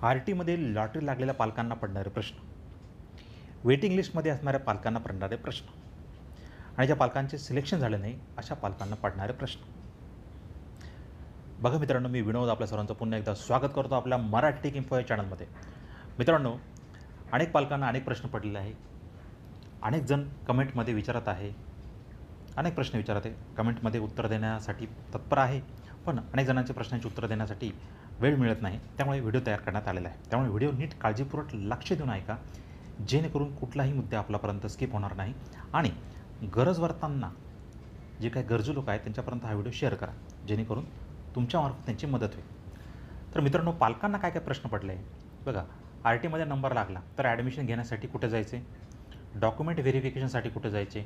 आर-टीमध्ये lottery लागलेल्या पालकांना पडणारे प्रश्न, वेटिंग लिस्टमध्ये असणाऱ्या पालकांना पडणारे प्रश्न आणि ज्या पालकांचे सिलेक्शन झालं नाही अशा पालकांना पडणारे प्रश्न. बघा मित्रांनो, मी विनोद आपल्या सर्वांचं पुन्हा एकदा स्वागत करतो आपल्या मराठी टेक इन्फो या चॅनलमध्ये. मित्रांनो, अनेक पालकांना अनेक प्रश्न पडलेले आहे. अनेक जण कमेंटमध्ये विचारत आहे, अनेक प्रश्न विचारत आहे, कमेंटमध्ये उत्तर देण्यासाठी तत्पर आहे, पण अनेक जणांच्या प्रश्नांची उत्तर देण्यासाठी वेळ मिळत नाही. त्यामुळे व्हिडिओ तयार करण्यात आलेला आहे. त्यामुळे व्हिडिओ नीट काळजीपूर्वक लक्ष देऊन ऐका, जेणेकरून कुठलाही मुद्दा आपल्यापर्यंत स्किप होणार नाही आणि गरज वाटताना जे काही गरजू लोक आहेत त्यांच्यापर्यंत हा व्हिडिओ शेअर करा, जेणेकरून तुमच्यामार्फत त्यांची मदत होईल. तर मित्रांनो, पालकांना काय काय प्रश्न पडले आहे बघा. आर-टीमध्ये नंबर लागला तर ॲडमिशन घेण्यासाठी कुठे जायचे, डॉक्युमेंट व्हेरिफिकेशनसाठी कुठे जायचे,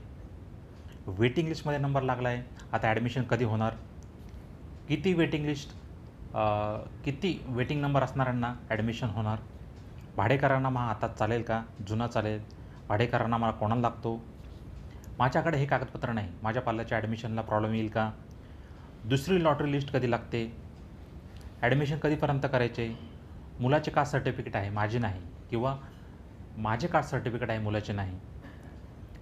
वेटिंग लिस्टमध्ये नंबर लागला आहे, आता ॲडमिशन कधी होणार, किती वेटिंग नंबर असणाऱ्यांना ॲडमिशन होणार, भाडेकरांना मग आता चालेल का, जुना चालेल, भाडेकरांना मला कोणाला लागतो, माझ्याकडे हे कागदपत्र नाही, माझ्या पाल्याच्या ॲडमिशनला प्रॉब्लेम येईल का, दुसरी लॉटरी लिस्ट कधी लागते, ॲडमिशन कधीपर्यंत करायचे, मुलाचे कास्ट सर्टिफिकेट आहे माझे नाही, किंवा माझे कास्ट सर्टिफिकेट आहे मुलाचे नाही,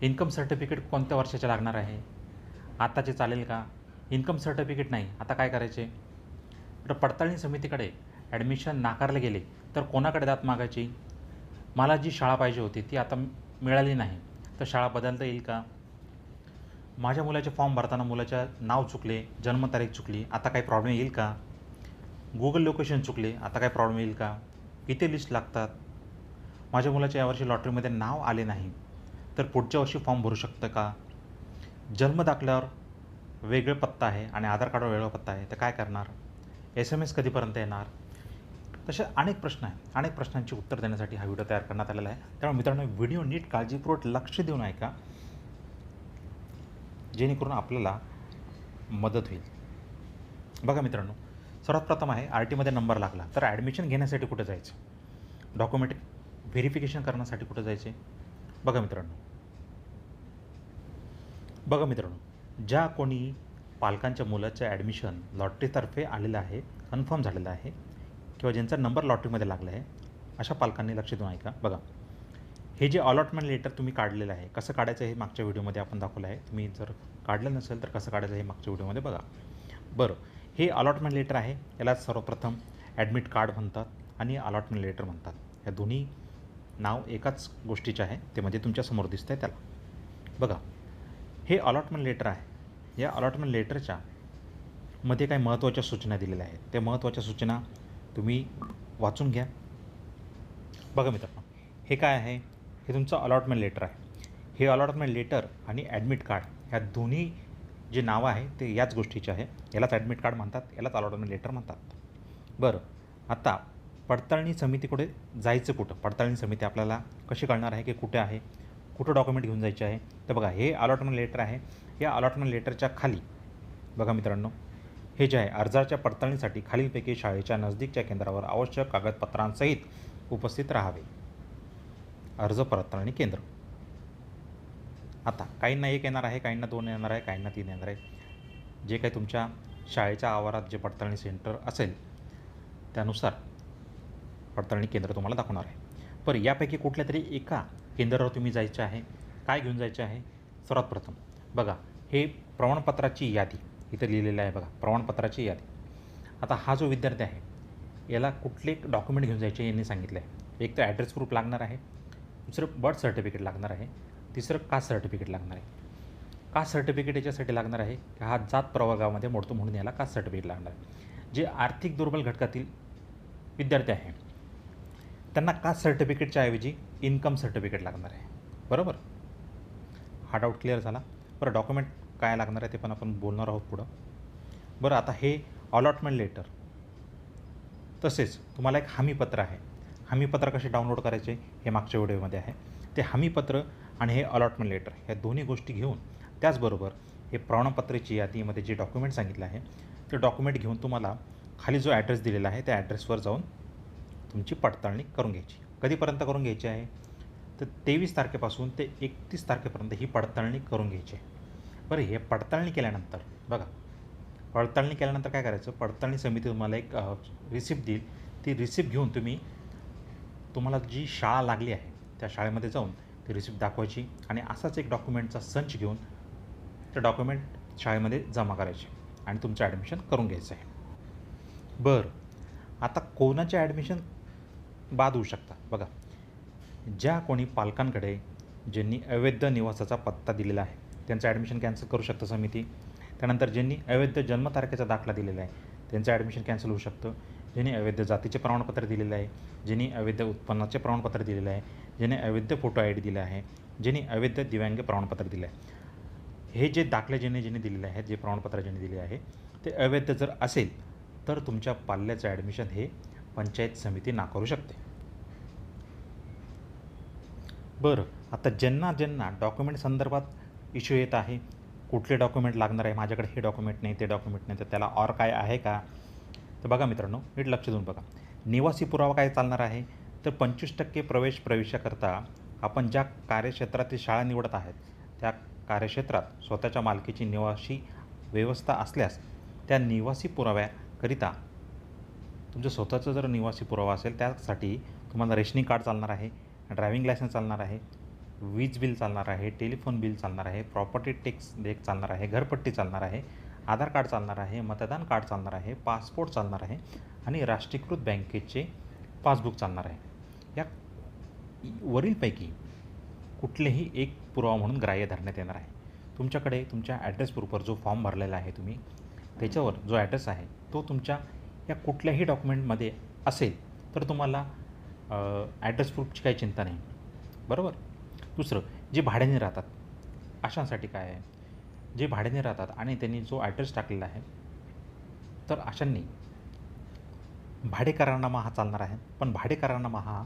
इन्कम सर्टिफिकेट कोणत्या वर्षाचे लागणार आहे, आताचे चालेल का, इन्कम सर्टिफिकेट नाही आता काय करायचे. तर पडताळणी समितीकडे ॲडमिशन नाकारले गेले तर कोणाकडे दाद मागायची, मला जी शाळा पाहिजे होती ती आता मिळाली नाही तर शाळा बदलता येईल का, माझ्या मुलाचे फॉर्म भरताना मुलाच्या नाव चुकले, जन्मतारीख चुकली, आता काही प्रॉब्लेम येईल का, गुगल लोकेशन चुकले, आता काय प्रॉब्लेम येईल का, किती लिस्ट लागतात, माझ्या मुलाच्या यावर्षी लॉटरीमध्ये नाव आले नाही तर पुढच्या वर्षी फॉर्म भरू शकतं का, जन्म दाखल्यावर वेगळे पत्ता आहे आणि आधार कार्डवर वेगळा पत्ता आहे तर काय करणार, SMS कधीपर्यंत येणार. तसे अनेक प्रश्न आहेत. अनेक प्रश्नांची उत्तर देण्यासाठी हा व्हिडिओ तयार करण्यात आलेला आहे. त्यामुळे मित्रांनो, व्हिडिओ नीट काळजीपूर्वक लक्ष देऊन ऐका, जेणेकरून आपल्याला मदत होईल. बघा मित्रांनो, सर्वात प्रथम आहे आर-टीमध्ये नंबर लागला तर ॲडमिशन घेण्यासाठी कुठे जायचं, डॉक्युमेंट व्हेरिफिकेशन करण्यासाठी कुठे जायचे. बघा मित्रांनो, ज्या कोणी पालकांच्या मुलाचं ॲडमिशन लॉटरीतर्फे आलेलं आहे, कन्फर्म झालेलं आहे, किंवा ज्यांचा नंबर लॉटरीमध्ये लागला आहे अशा पालकांनी लक्ष देऊन ऐका. बघा, हे जे अलॉटमेंट लेटर तुम्ही काढलेलं आहे, कसं काढायचं हे मागच्या व्हिडिओमध्ये आपण दाखवलं आहे. तुम्ही जर काढलं नसेल तर कसं काढायचं हे मागच्या व्हिडिओमध्ये बघा. बरं, हे अलॉटमेंट लेटर आहे, याला सर्वप्रथम ॲडमिट कार्ड म्हणतात आणि अलॉटमेंट लेटर म्हणतात. या दोन्ही नाव एकाच गोष्टीचे आहे, ते म्हणजे तुमच्यासमोर दिसतं आहे त्याला. बघा, हे अलॉटमेंट लेटर आहे. या अलॉटमेंट लेटरच्या मध्ये काही महत्त्वाच्या सूचना दिलेल्या आहेत. त्या महत्त्वाच्या सूचना तुम्ही वाचून घ्या. बघा मित्रांनो, हे काय आहे, हे तुमचं अलॉटमेंट लेटर आहे. हे अलॉटमेंट लेटर आणि ॲडमिट कार्ड ह्या दोन्ही जे नावं आहे ते याच गोष्टीचे आहे. यालाच ॲडमिट कार्ड म्हणतात, यालाच अलॉटमेंट लेटर म्हणतात. बरं, आता पडताळणी समितीकडे जायचं कुठं, पडताळणी समिती आपल्याला कशी कळणार आहे की कुठे आहे, कुठं डॉक्युमेंट घेऊन जायचे आहे. तर बघा, हे अलॉटमेंट लेटर आहे. या अलॉटमेंट लेटरच्या खाली बघा मित्रांनो, हे जे आहे अर्जाच्या पडताळणीसाठी खालीलपैकी शाळेच्या नजदीकच्या केंद्रावर आवश्यक कागदपत्रांसहित उपस्थित राहावे. अर्ज पडताळणी केंद्र. आता काहींना एक येणार आहे, काहींना 2 येणार आहे, काहींना 3 येणार आहे. जे काही तुमच्या शाळेच्या आवारात जे पडताळणी सेंटर असेल त्यानुसार पडताळणी केंद्र तुम्हाला दाखवणार आहे. बरं, यापैकी कुठल्या तरी एका केंद्रावर तुम्ही जायचं आहे. काय घेऊन जायचे आहे, सर्वात प्रथम बघा, हे प्रमाणपत्राची यादी इथं लिहिलेलं आहे. बघा, प्रमाणपत्राची यादी. आता हा जो विद्यार्थी आहे याला कुठले डॉक्युमेंट घेऊन जायचे यांनी सांगितलं आहे. एक तर ॲड्रेस प्रूफ लागणार आहे, दुसरं बर्थ सर्टिफिकेट लागणार आहे, तिसरं कास्ट सर्टिफिकेट लागणार आहे. कास्ट सर्टिफिकेट याच्यासाठी लागणार आहे की हा जात प्रवर्गामध्ये मोडतो म्हणून याला कास्ट सर्टिफिकेट लागणार आहे. जे आर्थिक दुर्बल घटकातील विद्यार्थी आहे त्यांना कास्ट सर्टिफिकेटच्या ऐवजी इन्कम सर्टिफिकेट लागणार आहे. बरोबर, हा डाऊट क्लिअर झाला. बरं, डॉक्युमेंट काय लागणार आहे ते पण आपण बोलणार आहोत पुढं. बरं, आता हे अलॉटमेंट लेटर, तसेच तुम्हाला एक हमीपत्र आहे. हमीपत्र कसे डाउनलोड करायचे हे मागच्या व्हिडिओमध्ये आहे. ते हमीपत्र आणि हे अलॉटमेंट लेटर ह्या दोन्ही गोष्टी घेऊन, त्याचबरोबर हे प्रमाणपत्राची यादीमध्ये जे डॉक्युमेंट सांगितलं आहे ते डॉक्युमेंट घेऊन तुम्हाला खाली जो ॲड्रेस दिलेला आहे त्या ॲड्रेसवर जाऊन तुमची पडताळणी करून घ्यायची. कधीपर्यंत करून घ्यायची आहे, तर 23 तारखेपासून ते 31 तारखेपर्यंत ही पडताळणी करून घ्यायची आहे. बरं, हे पडताळणी केल्यानंतर बघा, पडताळणी केल्यानंतर काय करायचं, पडताळणी समिती तुम्हाला एक रिसिप्ट देईल. ती रिसिप्ट घेऊन तुम्ही तुम्हाला जी शाळा लागली आहे त्या शाळेमध्ये जाऊन ती रिसिप्ट दाखवायची आणि असाच एक डॉक्युमेंटचा संच घेऊन ते डॉक्युमेंट शाळेमध्ये जमा करायचे आणि तुमचं ॲडमिशन करून घ्यायचं आहे. बरं, आता कोणाचे ॲडमिशन बाद होऊ शकतात बघा. ज्या कोणी पालकांकडे ज्यांनी अवैध निवासाचा पत्ता दिलेला आहे त्यांचं ॲडमिशन कॅन्सल करू शकतं समिती. त्यानंतर ज्यांनी अवैध जन्मतारखेचा दाखला दिलेला आहे त्यांचं ॲडमिशन कॅन्सल होऊ शकतं. ज्यांनी अवैध जातीचे प्रमाणपत्र दिलेलं आहे, ज्यांनी अवैध उत्पन्नाचे प्रमाणपत्र दिलेलं आहे, ज्यांनी अवैध फोटो आय डी दिला आहे, ज्यांनी अवैध दिव्यांग प्रमाणपत्र दिलं आहे, हे जे दाखले ज्यांनी दिलेले आहेत, जे प्रमाणपत्र ज्यांनी दिले आहे ते अवैध जर असेल तर तुमच्या पाल्याचं ॲडमिशन हे पंचायत समिती नाकारू शकते. बरं, आता ज्यांना डॉक्युमेंट संदर्भात इश्यू येत आहे, कुठले डॉक्युमेंट लागणार आहे, माझ्याकडे हे डॉक्युमेंट नाही, ते डॉक्युमेंट नाही, तर त्याला और काय आहे का, तर बघा मित्रांनो, नीट लक्ष देऊन बघा. निवासी पुरावा काय चालणार आहे, तर 25% प्रवेशाकरता आपण ज्या कार्यक्षेत्रातील शाळा निवडत आहेत त्या कार्यक्षेत्रात स्वतःच्या मालकीची निवासी व्यवस्था असल्यास त्या निवासी पुराव्याकरिता तुमचं स्वतःचं जर निवासी पुरावा असेल त्यासाठी तुम्हाला रेशनिंग कार्ड चालणार आहे, ड्रायव्हिंग लायसन्स चालणार आहे, वीज बिल चालणार आहे, टेलिफोन बिल चालणार आहे, प्रॉपर्टी टॅक्स देक चालणार आहे, घरपट्टी चालणार आहे, आधार कार्ड चालणार आहे, मतदान कार्ड चालणार आहे, पासपोर्ट चालणार आहे आणि राष्ट्रीयकृत बँकेचे पासबुक चालणार आहे. या वरीलपैकी कुठलेही एक पुरावा म्हणून ग्राह्य धरण्यात येणार आहे. तुमच्याकडे तुमच्या ॲड्रेस प्रूफवर जो फॉर्म भरलेला आहे तुम्ही त्याच्यावर जो ॲड्रेस आहे तो तुमच्या या कुठल्याही डॉक्युमेंटमध्ये असेल तर तुम्हाला ॲड्रेस प्रूफची काही चिंता नाही, बरोबर. दुसरं, जे भाड्याने राहतात अशांसाठी काय आहे, जे भाड्याने राहतात आणि त्यांनी जो ॲड्रेस टाकलेला आहे तर अशांनी भाडे करारनामा हा चालणार आहे. पण भाडे करारनामा हा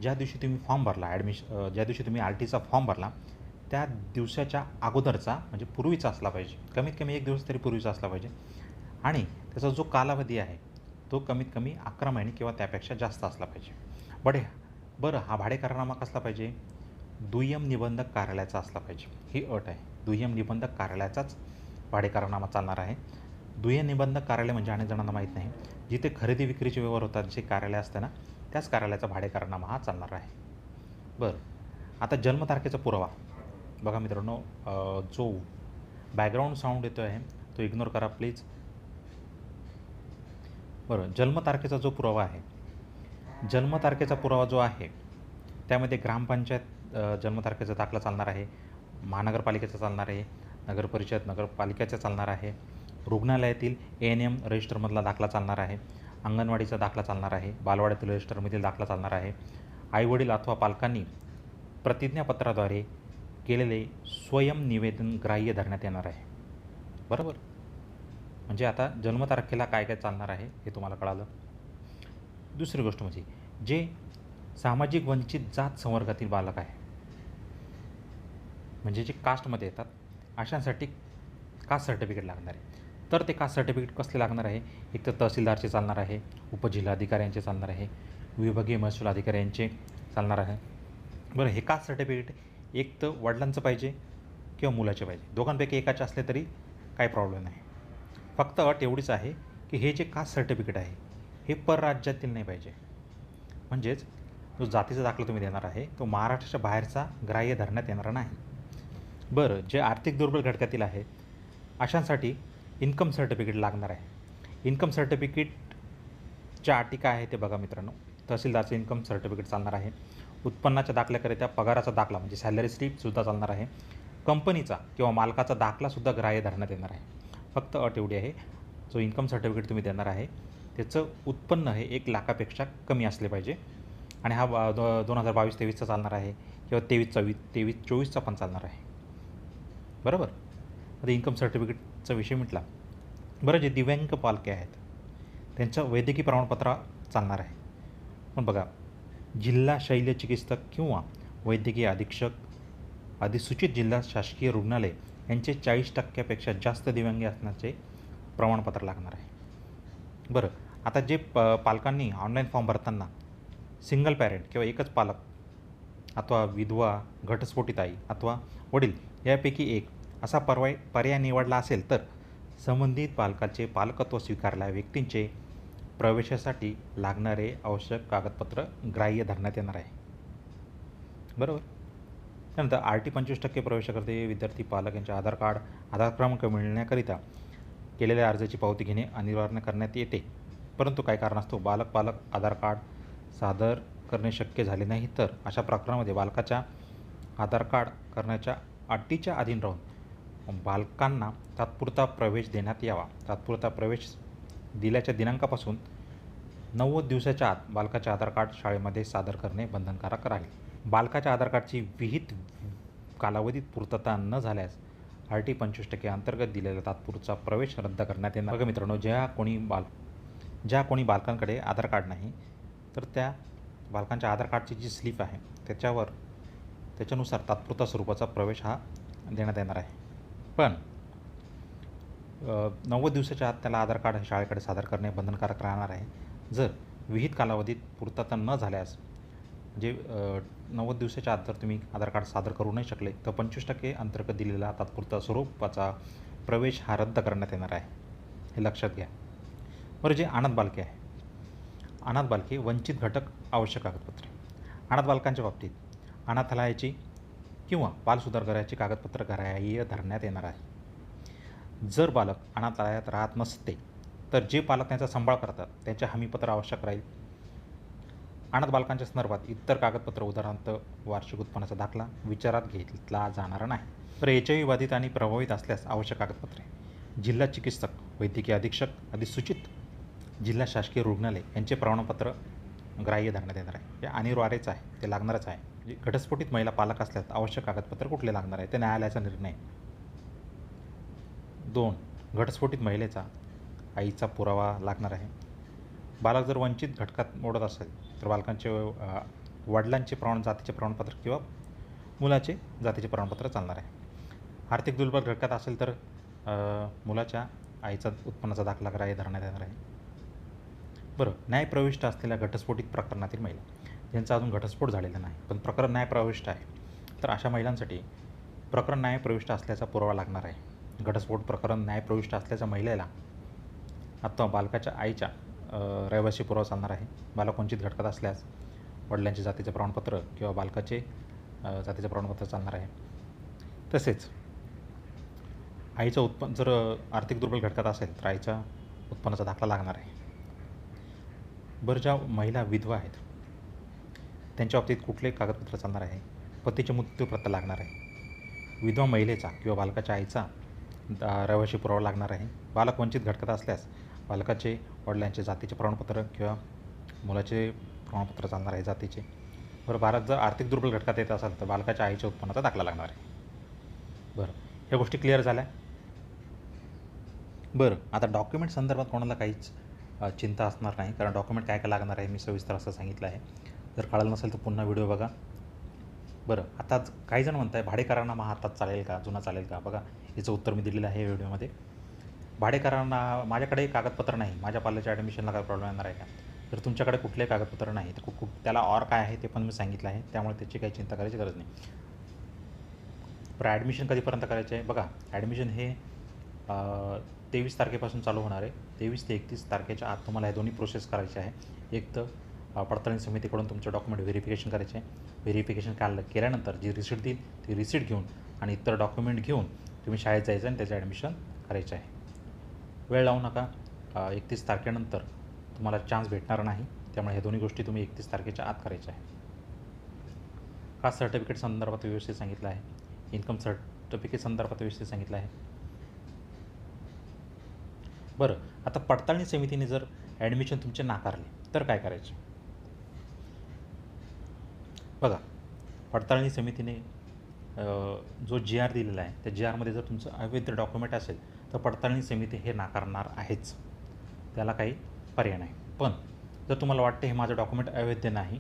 ज्या दिवशी तुम्ही फॉर्म भरला ज्या दिवशी तुम्ही RTचा फॉर्म भरला त्या दिवसाच्या अगोदरचा म्हणजे पूर्वीचा असला पाहिजे, कमीत कमी 1 दिवस तरी पूर्वीचा असला पाहिजे आणि त्याचा जो कालावधी आहे तो कमीत कमी 11 महिने किंवा त्यापेक्षा जास्त असला पाहिजे. बरं, हा भाडे करारनामा कसला पाहिजे, दुय्यम निबंधक कार्यालयाचा असला पाहिजे, ही अट आहे. दुय्यम निबंधक कार्यालयाचाच भाडे करारनामा चालणार आहे. दुय्यम निबंधक कार्यालय म्हणजे अनेक जणांना माहीत नाही, जिथे खरेदी विक्रीचे व्यवहार होतात जे कार्यालय असतं ना त्याच कार्यालयाचा भाडे करारनामा हा चालणार आहे. बरं, आता जन्मतारखेचा पुरावा बघा मित्रांनो, जो बॅकग्राऊंड साऊंड येतो आहे तो इग्नोर करा प्लीज. बरं, जन्मतारखेचा जो पुरावा आहे, जन्मतारखेचा पुरावा जो आहे त्यामध्ये ग्रामपंचायत जन्मतारखेचा दाखला चालणार आहे, महानगरपालिकेचा चालणार आहे, नगरपरिषद नगरपालिकेचा चालणार आहे, रुग्णालयातील ANM रजिस्टरमधला दाखला चालणार आहे, अंगणवाडीचा दाखला चालणार आहे, बालवाड्यातील रजिस्टरमधील दाखला चालणार आहे, आईवडील अथवा पालकांनी प्रतिज्ञापत्राद्वारे केलेले स्वयं निवेदन ग्राह्य धरण्यात येणार आहे, बरोबर. म्हणजे आता जन्मतारखेला काय काय चालणार आहे हे तुम्हाला कळालं. दुसरी गोष्ट म्हणजे जे सामाजिक वंचित जात संवर्गातील बालक आहे म्हणजे जे कास्टमध्ये येतात अशांसाठी कास्ट सर्टिफिकेट लागणार आहे. तर ते कास्ट सर्टिफिकेट कसले लागणार आहे, एक तर तहसीलदारचे चालणार आहे, उपजिल्हाधिकाऱ्यांचे चालणार आहे, विभागीय महसूल अधिकाऱ्यांचे चालणार आहे. बरं, हे कास्ट सर्टिफिकेट एक तर वडिलांचं पाहिजे किंवा मुलाचे पाहिजे, दोघांपैकी एकाचे असले तरी काही प्रॉब्लेम नाही. फक्त अट एवढीच आहे की हे जे कास्ट सर्टिफिकेट आहे हे परराज्यातील नाही पाहिजे. म्हणजेच जो जातीचा दाखला तुम्ही देणार आहे तो महाराष्ट्राच्या बाहेरचा ग्राह्य धरण्यात येणार नाही. बरं, जे आर्थिक दुर्बल घटकातील आहे अशांसाठी इन्कम सर्टिफिकेट लागणार आहे. इन्कम सर्टिफिकेटच्या अटी काय आहे ते बघा मित्रांनो. तहसीलदारचं इन्कम सर्टिफिकेट चालणार आहे, उत्पन्नाच्या दाखल्याकरिता पगाराचा दाखला म्हणजे सॅलरी स्लिपसुद्धा चालणार आहे, कंपनीचा किंवा मालकाचा दाखलासुद्धा ग्राह्य धरण्यात येणार आहे. फक्त अट एवढी आहे, जो इन्कम सर्टिफिकेट तुम्ही देणार आहे त्याचं उत्पन्न हे 1 लाखापेक्षा कमी असले पाहिजे आणि हा 2022-23चा चालणार आहे किंवा 23-24चा पण चालणार आहे, बरोबर. आता इन्कम सर्टिफिकेटचा विषय म्हटला. बरं, जे दिव्यांग पालके आहेत त्यांचं वैद्यकीय प्रमाणपत्र चालणार आहे. पण बघा, जिल्हा शल्य चिकित्सक किंवा वैद्यकीय अधीक्षक, अधिसूचित जिल्हा शासकीय रुग्णालय यांचे 40%पेक्षा जास्त दिव्यांगी असण्याचे प्रमाणपत्र लागणार आहे. बरं, आता जे पालकांनी ऑनलाईन फॉर्म भरताना सिंगल पॅरेंट किंवा एकच पालक अथवा विधवा, घटस्फोटित आई अथवा वडील यापैकी एक असा पर्याय निवडला असेल तर संबंधित पालकाचे पालकत्व स्वीकारलेल्या व्यक्तींचे प्रवेशासाठी लागणारे आवश्यक कागदपत्र ग्राह्य धरण्यात येणार आहे. बरोबर. त्यानंतर RT 25% प्रवेशाकरते विद्यार्थी पालक यांचे आधार कार्ड, आधार क्रमांक मिळण्याकरिता केलेल्या अर्जाची पावती घेणे अनिवार्य करण्यात येते. परंतु काही कारणास्तव पालक आधार कार्ड सादर करणे शक्य झाले नाही तर अशा प्रकरणामध्ये बालकाच्या आधार कार्ड करण्याच्या अटीच्या अधीन राहून बालकांना तात्पुरता प्रवेश देण्यात यावा. तात्पुरता प्रवेश दिल्याच्या दिनांकापासून 90 दिवसाच्या आत बालकाचे आधार कार्ड शाळेमध्ये सादर करणे बंधनकारक राहील. बालकाच्या आधार कार्डची विहित कालावधीत पूर्तता न झाल्यास RT 25% अंतर्गत दिलेला तात्पुरता प्रवेश रद्द करण्यात येणार. बघा मित्रांनो, ज्या कोणी बालकांकडे आधार कार्ड नाही तर त्या बालकांच्या आधार कार्डची जी स्लिप आहे त्याच्यानुसार तात्पुरता स्वरूपाचा प्रवेश हा देण्यात येणार आहे. पण 90 दिवसाच्या आत त्याला आधार कार्ड शाळेकडे सादर करणे बंधनकारक राहणार आहे. जर विहित कालावधीत पूर्तता न झाल्यास म्हणजे 90 दिवसाच्या आत जर तुम्ही आधार कार्ड सादर करू नाही शकले तर 25% अंतर्गत दिलेला तात्पुरता स्वरूपाचा प्रवेश हा रद्द करण्यात येणार आहे. हे लक्षात घ्या. बरं, जे अनाथ बालके आहे, अनाथ बालके वंचित घटक आवश्यक कागदपत्रे. अनाथ बालकांच्या बाबतीत अनाथालयाची किंवा बालसुधारगृहाची कागदपत्र ग्राह्य धरण्यात येणार आहे. जर बालक अनाथालयात राहत नसते तर जे पालक त्यांचा सांभाळ करतात त्यांचे हमीपत्र आवश्यक राहील. अनाथ बालकांच्या संदर्भात इतर कागदपत्र उदाहरणार्थ वार्षिक उत्पन्नाचा दाखला विचारात घेतला जाणार नाही. तर HIV बाधित आणि प्रभावित असल्यास आवश्यक कागदपत्रे: जिल्हा चिकित्सक, वैद्यकीय अधीक्षक, अधिसूचित जिल्हा शासकीय रुग्णालय यांचे प्रमाणपत्र ग्राह्य धरण्यात येणार आहे. हे अनिवार्यच आहे, ते लागणारच आहे. म्हणजे घटस्फोटित महिला पालक असल्यास आवश्यक कागदपत्र कुठले लागणार आहे ते न्यायालयाचा निर्णय. 2. घटस्फोटित महिलेचा आईचा पुरावा लागणार आहे. बालक जर वंचित घटकात मोडत असेल तर बालकांचे वडिलांचे जातीचे प्रमाणपत्र किंवा मुलाचे जातीचे प्रमाणपत्र चालणार आहे. आर्थिक दुर्बल घटकात असेल तर मुलाच्या आईचा उत्पन्नाचा दाखला ग्राह्य धरण्यात येणार आहे. बरं, न्यायप्रविष्ट असलेल्या घटस्फोटित प्रकरणातील महिला ज्यांचा अजून घटस्फोट झालेला नाही पण प्रकरण न्यायप्रविष्ट आहे तर अशा महिलांसाठी प्रकरण न्यायप्रविष्ट असल्याचा पुरावा लागणार आहे. घटस्फोट प्रकरण न्यायप्रविष्ट असल्याच्या महिलेला आता बालकाच्या आईच्या रहिवासी पुरावा चालणार आहे. बालक वंचित घटकात असल्यास वडिलांचे जातीचे प्रमाणपत्र किंवा बालकाचे जातीचे प्रमाणपत्र चालणार आहे. तसेच आईचं जर आर्थिक दुर्बल घटकात असेल तर आईच्या उत्पन्नाचा दाखला लागणार आहे. बरं, ज्या महिला विधवा आहेत त्यांच्या बाबतीत कुठले कागदपत्र चालणार आहे? पतीचे मृत्यूपत्र लागणार आहे. विधवा महिलेचा किंवा बालकाच्या आईचा रहिवासी पुरावा लागणार आहे. बालक वंचित घटकात असल्यास बालकाचे वडिलांचे जातीचे प्रमाणपत्र किंवा मुलाचे प्रमाणपत्र चालणार आहे जातीचे. बरं, बालक जर आर्थिक दुर्बल घटकात येत असेल तर बालकाच्या आईच्या उत्पन्नाचा दाखला लागणार आहे. बरं, ह्या गोष्टी क्लिअर झाल्या. बरं, आता डॉक्युमेंट संदर्भात कोणाला काहीच चिंता असणार नाही कारण डॉक्युमेंट काय काय लागणार आहे मी सविस्तर असं सांगितलं आहे. जर कळलं नसेल तर पुन्हा व्हिडिओ बघा. बरं, आता काही जण म्हणत आहे भाडेकरांना हातात चालेल का, जुना चालेल का? बघा, याचं उत्तर मी दिलेलं आहे व्हिडिओमध्ये. भाडेकरांना माझ्याकडे कागदपत्र नाही, माझ्या पाल्याच्या ॲडमिशनला काय प्रॉब्लेम येणार आहे का? जर तुमच्याकडे कुठले कागदपत्र नाही तर त्याला और काय आहे ते पण मी सांगितलं आहे, त्यामुळे त्याची काही चिंता करायची गरज नाही. बरं, ॲडमिशन कधीपर्यंत करायचं आहे? बघा, ॲडमिशन हे 23 तारखेपासून चालू होणार आहे. 23 ते 31 तारखेच्या आत तुम्हाला हे दोन्ही प्रोसेस करायचे आहे. एक तर पडताळणी समितीकडून तुमचं डॉक्युमेंट व्हेरिफिकेशन करायचे आहे. व्हेरिफिकेशन केल्यानंतर जी रिसिट देईल ती रिसिट घेऊन आणि इतर डॉक्युमेंट घेऊन तुम्ही शाळेत जायचं आणि त्याचं ॲडमिशन करायचं आहे. वेळ लावू नका. 31 तारखेनंतर तुम्हाला चान्स भेटणार नाही, त्यामुळे ह्या दोन्ही गोष्टी तुम्ही 31 तारखेच्या आत करायच्या आहे. कास्ट सर्टिफिकेट संदर्भात व्यवस्थित सांगितलं आहे. इन्कम सर्टिफिकेट संदर्भात व्यवस्थित सांगितलं आहे. बरं, आता पडताळणी समितीने जर ॲडमिशन तुमचे नाकारले तर काय करायचे? बघा, पडताळणी समितीने जो GR दिलेला आहे त्या GRमध्ये जर तुमचं अवैध डॉक्युमेंट असेल तर पडताळणी समिती हे नाकारणार आहेच, त्याला काही पर्याय नाही. पण जर तुम्हाला वाटते हे माझं डॉक्युमेंट अवैध नाही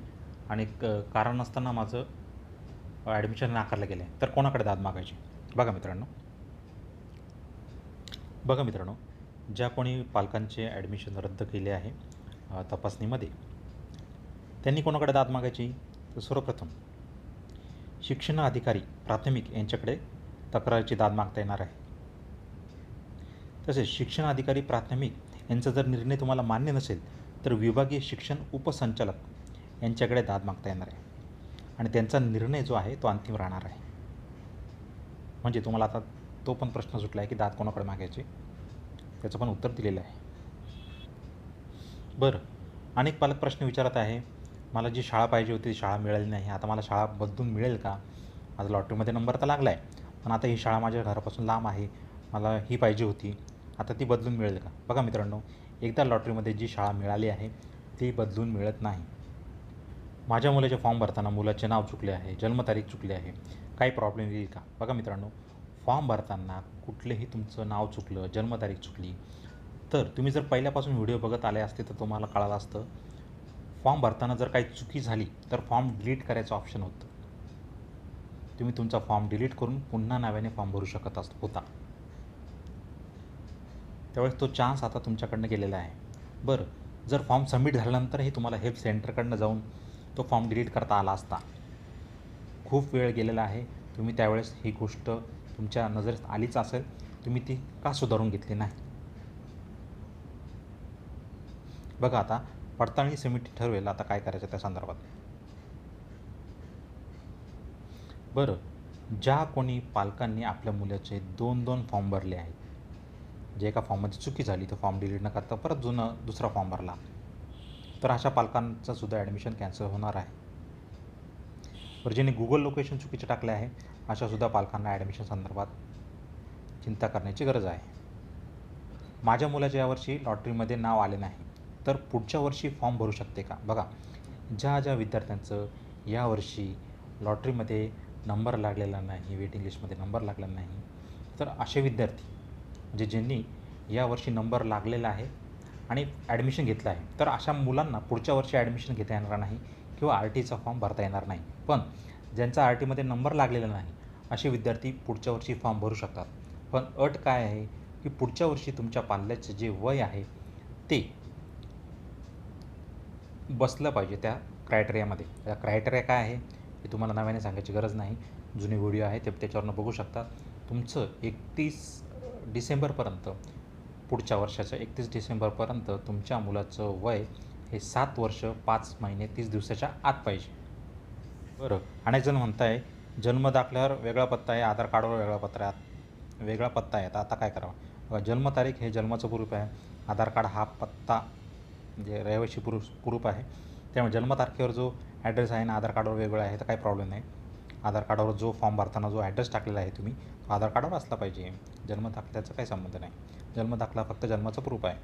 आणि कारण नसताना माझं ॲडमिशन नाकारलं गेलं आहे तर कोणाकडे दाद मागायची? बघा मित्रांनो, ज्या कोणी पालकांचे ॲडमिशन रद्द केले आहे तपासणीमध्ये त्यांनी कोणाकडे दाद मागायची? तर सर्वप्रथम शिक्षण अधिकारी प्राथमिक यांच्याकडे तक्रारीची दाद मागता येणार आहे. तसेच शिक्षण अधिकारी प्राथमिक यांचा जर निर्णय तुम्हाला मान्य नसेल तर विभागीय शिक्षण उपसंचालक यांच्याकडे दाद मागता येणार आहे आणि त्यांचा निर्णय जो आहे तो अंतिम राहणार आहे. म्हणजे तुम्हाला आता तो पण प्रश्न सुटला आहे की दाद कोणाकडे मागायचे, त्याचं पण उत्तर दिलेलं आहे. बरं, अनेक पालक प्रश्न विचारत आहे, मला जी शाळा पाहिजे होती ती शाळा मिळाली नाही, आता मला शाळा बदलून मिळेल का? माझा लॉटरीमध्ये नंबर तर लागला आहे, पण आता ही शाळा माझ्या घरापासून लांब आहे, मला ही पाहिजे होती, आता ती बदलून मिळेल का? बघा मित्रांनो, एकदा लॉटरीमध्ये जी शाळा मिळाली आहे ती बदलून मिळत नाही. माझ्या मुलाचे फॉर्म भरताना मुलाचे नाव चुकले आहे, जन्मतारीख चुकली आहे, काही प्रॉब्लेम येईल का? बघा मित्रांनो, फॉर्म भरताना कुठलेही तुमचं नाव चुकलं, जन्मतारीख चुकली, तर तुम्ही जर पहिल्यापासून व्हिडिओ बघत आले असते तर तुम्हाला कळालं असतं. फॉर्म भरताना जर काही चुकी झाली तर फॉर्म डिलीट करायचं ऑप्शन होतं. तुम्ही तुमचा फॉर्म डिलीट करून पुन्हा नव्याने फॉर्म भरू शकत होता. त्यावेळेस तो चान्स आता तुमच्याकडनं गेलेला आहे. बरं, जर फॉर्म सबमिट झाल्यानंतरही तुम्हाला हेल्प सेंटरकडनं जाऊन तो फॉर्म डिलीट करता आला असता. खूप वेळ गेलेला आहे, तुम्ही त्यावेळेस ही गोष्ट तुमच्या नजरेत आलीच असेल, तुम्ही ती का सुधारून घेतली नाही? बघा, आता पडताळणी समिती ठरवेल आता काय करायचं त्या संदर्भात. बरं, ज्या कोणी पालकांनी आपल्या मुलाचे 2 फॉर्म भरले आहेत, जे एका फॉर्ममध्ये चुकी झाली तो फॉर्म डिलीट न करता परत दुसरा फॉर्म भरला, तर अशा पालकांचं सुद्धा ॲडमिशन कॅन्सल होणार आहे. बरं, ज्यांनी गुगल लोकेशन चुकीचे टाकले आहे अशासुद्धा पालकांना ॲडमिशन संदर्भात चिंता करण्याची गरज आहे. माझ्या मुलाच्या यावर्षी लॉटरीमध्ये नाव आले नाही, तर पुढच्या वर्षी फॉर्म भरू शकते का? बघा, ज्या विद्यार्थ्यांचं यावर्षी लॉटरीमध्ये नंबर लागलेला नाही, वेटिंग लिस्टमध्ये नंबर लागलेला नाही, तर असे विद्यार्थी म्हणजे ज्यांनी यावर्षी नंबर लागलेला आहे आणि ॲडमिशन घेतलं आहे, तर अशा मुलांना पुढच्या वर्षी ॲडमिशन घेता येणार नाही किंवा RTचा फॉर्म भरता येणार नाही. पण ज्यांचा RTमध्ये नंबर लागलेला नाही असे विद्यार्थी पुढच्या वर्षी फॉर्म भरू शकतात. पण अट काय आहे की पुढच्या वर्षी तुमच्या पाल्याचं जे वय आहे ते बसलं पाहिजे त्या क्रायटेरियामध्ये. त्या क्रायटेरिया काय आहे हे तुम्हाला नव्याने सांगायची गरज नाही, जुने व्हिडिओ आहे ते त्याच्यावरनं बघू शकता. तुमचं 31 डिसेंबरपर्यंत, पुढच्या वर्षाच्या 31 डिसेंबरपर्यंत तुमच्या मुलाचं वय हे 7 वर्ष 5 महिने 30 दिवसाच्या आत पाहिजे. बरं, अनेक जण म्हणत आहे जन्मदाखल्यावर वेगळा पत्ता आहे, आधार कार्डवर वेगळा पत्ता आहे, आता काय करावं? जन्मतारीख हे जन्माचं प्रूफ आहे, आधार कार्ड हा पत्ता म्हणजे रहिवासी प्रूफ आहे. त्यामुळे जन्मतारखेवर जो ॲड्रेस आहे ना आधार कार्डवर वेगळा आहे तर काही प्रॉब्लेम नाही. आधार कार्डवर जो फॉर्म भरताना जो ॲड्रेस टाकलेला आहे तुम्ही तो आधार कार्डवर असला पाहिजे. जन्मदाखल्याचा काही संबंध नाही, जन्मदाखला फक्त जन्माचं प्रूफ आहे.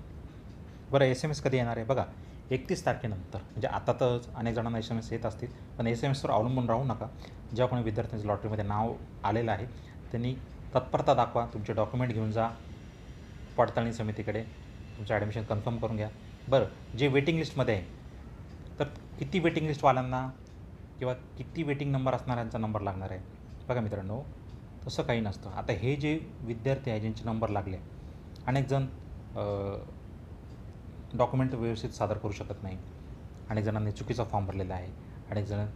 बरं, SMS कधी येणार आहे? बघा, 31 तारखेनंतर. म्हणजे आता तर अनेक जणांना SMS येत असतील, पण SMSवर अवलंबून राहू नका. ज्या कोणी विद्यार्थ्यांचं लॉटरीमध्ये नाव आलेलं आहे त्यांनी तत्परता दाखवा, तुमचे डॉक्युमेंट घेऊन जा पडताळणी समितीकडे, तुमचं ॲडमिशन कन्फर्म करून घ्या. बरं, जे वेटिंग लिस्टमध्ये आहे तर किती वेटिंग लिस्टवाल्यांना किंवा किती वेटिंग नंबर असणाऱ्यांचा नंबर लागणार आहे? बघा मित्रांनो, तसं काही नसतं. आता हे जे विद्यार्थी आहे ज्यांचे नंबर लागले, अनेक जण डॉक्युमेंट व्यवस्थित सादर करू शकत नाही, अनेक जणांनी चुकीचा फॉर्म भरलेला आहे, अनेक जण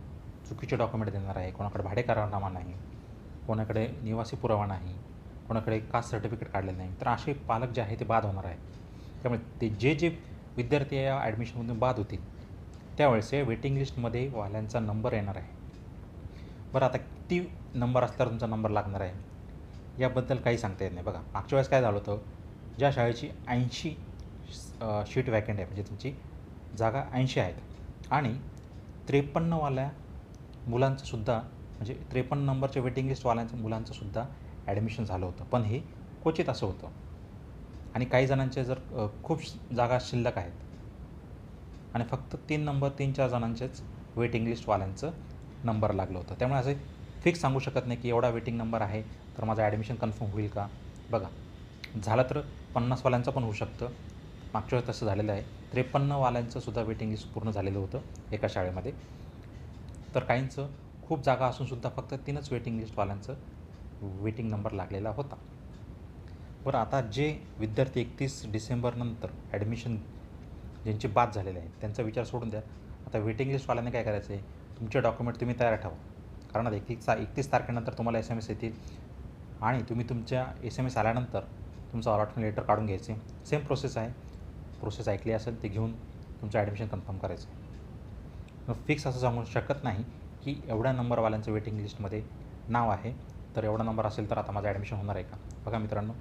चुकीचे डॉक्युमेंट देणार आहे, कोणाकडे भाडेकरारनामा नाही, कोणाकडे निवासी पुरावा नाही, कोणाकडे कास्ट सर्टिफिकेट काढलेलं नाही, तर असे पालक जे आहे ते बाद होणार आहे. त्यामुळे ते जे विद्यार्थी या ॲडमिशनमधून बाद होतील त्यावेळेस या वेटिंग लिस्टमध्ये वाल्यांचा नंबर येणार आहे. बरं, आता किती नंबर असल्यावर तुमचा नंबर लागणार आहे याबद्दल काही सांगता येत नाही. बघा, मागच्या वेळेस काय झालं होतं, ज्या शाळेची 80 शीट वॅकंट आहे म्हणजे तुमची जागा 80 आहेत आणि 53वाल्या मुलांचंसुद्धा म्हणजे 53 नंबरच्या वेटिंग लिस्टवाल्यांच्या मुलांचंसुद्धा ॲडमिशन झालं होतं. पण हे क्वचित असं होतं आणि काही जणांचे जर खूप जागा शिल्लक आहेत आणि फक्त 3-4 जणांचेच वेटिंग लिस्टवाल्यांचं नंबर लागलं होतं. त्यामुळे असं फिक्स सांगू शकत नाही की एवढा वेटिंग नंबर आहे तर माझं ॲडमिशन कन्फर्म होईल का? बघा, झालं तर 50वाल्यांचं पण होऊ शकतं. मागच्या वेळेस तसं झालेलं आहे. 53वाल्यांचं सुद्धा वेटिंग लिस्ट पूर्ण झालेलं होतं एका शाळेमध्ये. तर काहींचं खूप जागा असूनसुद्धा फक्त 3च वेटिंग लिस्टवाल्यांचं वेटिंग नंबर लागलेला होता. बरं, आता जे विद्यार्थी 31 डिसेंबरनंतर ॲडमिशन ज्यांचे बाद झालेले आहेत त्यांचा विचार सोडून द्या. आता वेटिंग लिस्टवाल्यांनी काय करायचं आहे, तुमचे डॉक्युमेंट तुम्ही तयार ठेवा, कारण आता 31 तारखेनंतर तुम्हाला SMS येतील आणि तुम्ही तुमच्या SMS आल्यानंतर तुमचं अलॉटमेंट लेटर काढून घ्यायचे. सेम प्रोसेस आहे, प्रोसेस ऐकली असेल ते घेऊन तुमचं ॲडमिशन कन्फर्म करायचं. मग फिक्स असं सांगू शकत नाही की एवढ्या नंबरवाल्यांचं वेटिंग लिस्टमध्ये नाव आहे, तर एवढा नंबर असेल तर आता माझं ॲडमिशन होणार आहे का. बघा मित्रांनो,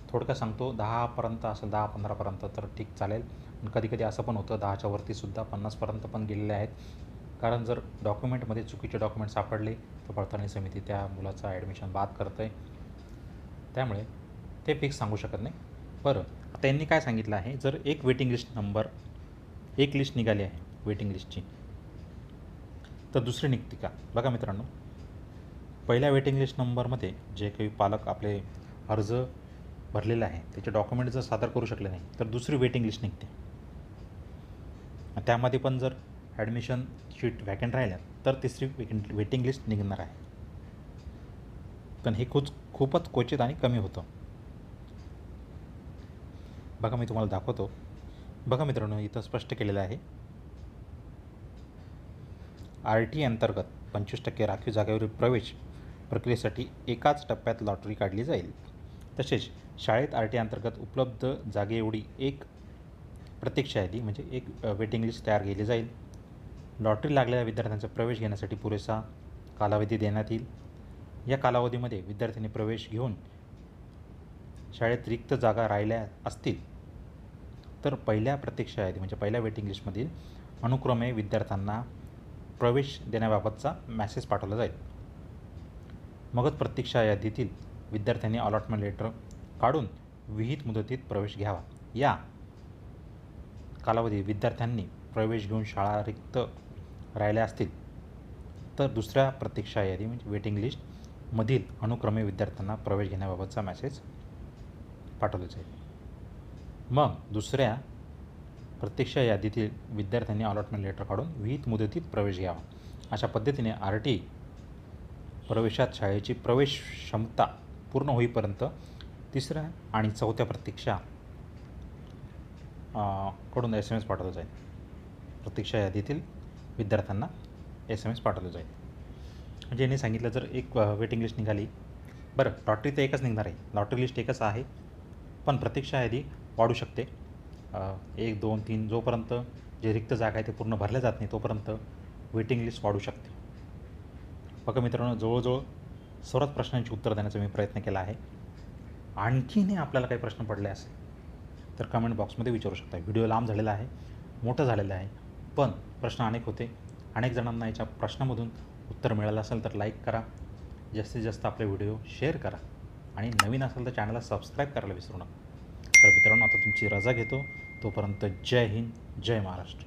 थोडक्यात सांगतो, 10पर्यंत असेल, 10-15पर्यंत तर ठीक चालेल. पण कधी कधी असं पण होतं 10च्या वरतीसुद्धा 50पर्यंत पण गेलेले आहेत. कारण जर डॉक्युमेंटमध्ये चुकीचे डॉक्युमेंट सापडले तर पडताळणी समिती त्या मुलाचं ॲडमिशन बाद करतं आहे. त्यामुळे ते फिक्स सांगू शकत नाही. बरं, आता यांनी काय सांगितलं आहे, जर एक वेटिंग लिस्ट निघाली आहे वेटिंग लिस्टची, तर दुसरी निघते का. बघा मित्रांनो, पहिल्या वेटिंग लिस्ट नंबरमध्ये जे काही पालक आपले अर्ज भरलेला आहे त्याचे डॉक्युमेंट जर सादर करू शकले नाही तर दुसरी वेटिंग लिस्ट निघते. त्यामध्ये पण जर ॲडमिशन शीट व्हॅकंट राहिल्या तर तिसरी वेटिंग लिस्ट निघणार आहे. पण हे खूपच क्वचित आणि कमी होतं. बघा मी तुम्हाला दाखवतो. बघा मित्रांनो, इथं स्पष्ट केलेलं आहे, RT अंतर्गत 25% राखीव जागेवरील प्रवेश प्रक्रियेसाठी एकाच टप्प्यात लॉटरी काढली जाईल. तसेच शाळेत RT अंतर्गत उपलब्ध जागे एवढी एक प्रतीक्षा यादी म्हणजे एक वेटिंग लिस्ट तयार केली जाईल. लॉटरी लागलेल्या विद्यार्थ्यांचा प्रवेश घेण्यासाठी पुरेसा कालावधी देण्यात येईल. या कालावधीमध्ये विद्यार्थ्यांनी प्रवेश घेऊन शाळेत रिक्त जागा राहिल्या असतील तर पहिल्या प्रतीक्षा यादी म्हणजे पहिल्या वेटिंग लिस्टमधील अनुक्रमे विद्यार्थ्यांना प्रवेश देण्याबाबतचा मॅसेज पाठवला जाईल. मगच प्रतीक्षा यादीतील विद्यार्थ्यांनी अलॉटमेंट लेटर काढून विहित मुदतीत प्रवेश घ्यावा. या कालावधीत विद्यार्थ्यांनी प्रवेश घेऊन शाळा रिक्त राहिल्या असतील तर दुसऱ्या प्रतीक्षा यादी म्हणजे वेटिंग लिस्टमधील अनुक्रमे विद्यार्थ्यांना प्रवेश घेण्याबाबतचा मॅसेज पाठवला जाईल. मग दुसऱ्या प्रतीक्षा यादीतील विद्यार्थ्यांनी अलॉटमेंट लेटर काढून विहित मुदतीत प्रवेश घ्यावा. अशा पद्धतीने RT प्रवेशात शाळेची प्रवेश क्षमता पूर्ण होईपर्यंत तिसऱ्या आणि चौथ्या प्रतीक्षा कडून SMS पाठवला जाईल. प्रतीक्षा यादीतील विद्यार्थ्यांना SMS पाठवलं जाईल. म्हणजे यांनी सांगितलं, जर एक वेटिंग लिस्ट निघाली, बरं लॉटरी तर एकच निघणार आहे, लॉटरी लिस्ट एकच आहे, पण प्रतीक्षा यादी वाढू शकते. 1, 2, 3 जोपर्यंत जे रिक्त जागा आहे ते पूर्ण भरल्या जात नाही तोपर्यंत वेटिंग लिस्ट वाढू शकते. बघा मित्रांनो, जवळजवळ सर्वच प्रश्नांची उत्तर देण्याचा मी प्रयत्न केला आहे. आणखीनही आपल्याला काही प्रश्न पडले असेल तर कमेंट बॉक्समध्ये विचारू शकता. व्हिडिओ लांब झालेला आहे, मोठं झालेलं आहे, पण प्रश्न अनेक होते. अनेक जणांना याच्या प्रश्नामधून उत्तर मिळालं असेल तर लाईक करा, जास्तीत जास्त आपले व्हिडिओ शेअर करा आणि नवीन असेल तर चॅनलला सबस्क्राईब करायला विसरू नका. तर मित्रांनो, आता तुमची रजा घेतो. तोपर्यंत जय हिंद, जय महाराष्ट्र.